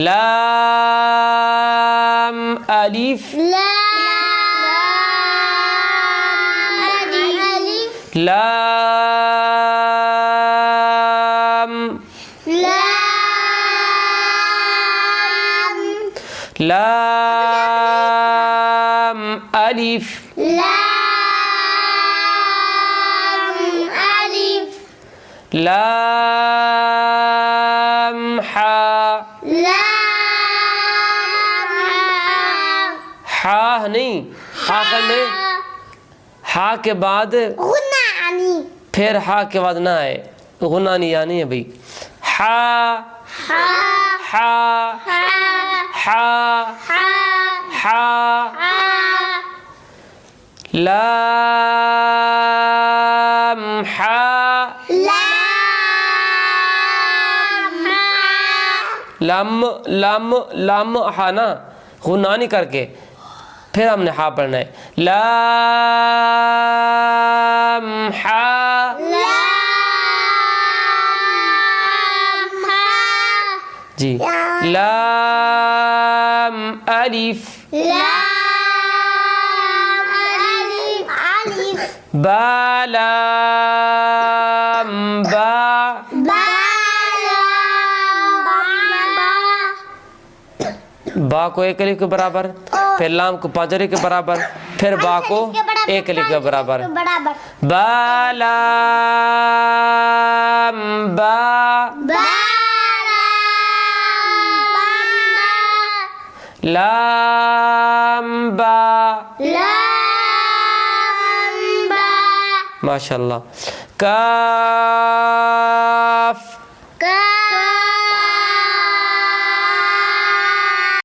लाम अलिफ लाम लाम अलिफ लाम हा हा नहीं, आखिर में हा के बाद फिर हा के बाद ना आए, गुना नहीं आनी है भाई। हा हा हा हा लाम हा लाम लाम लाम हा ना, गुना नहीं करके फिर हमने हा पढ़ना है। लाम हा जी। लाम अलिफ बा लाम बा बा को एक अलिफ के बराबर, फिर लाम को 5 अलिफ के बराबर, फिर बा को 1 अलिफ के बराबर। बा लाम बा लाम बा माशाअल्लाह। का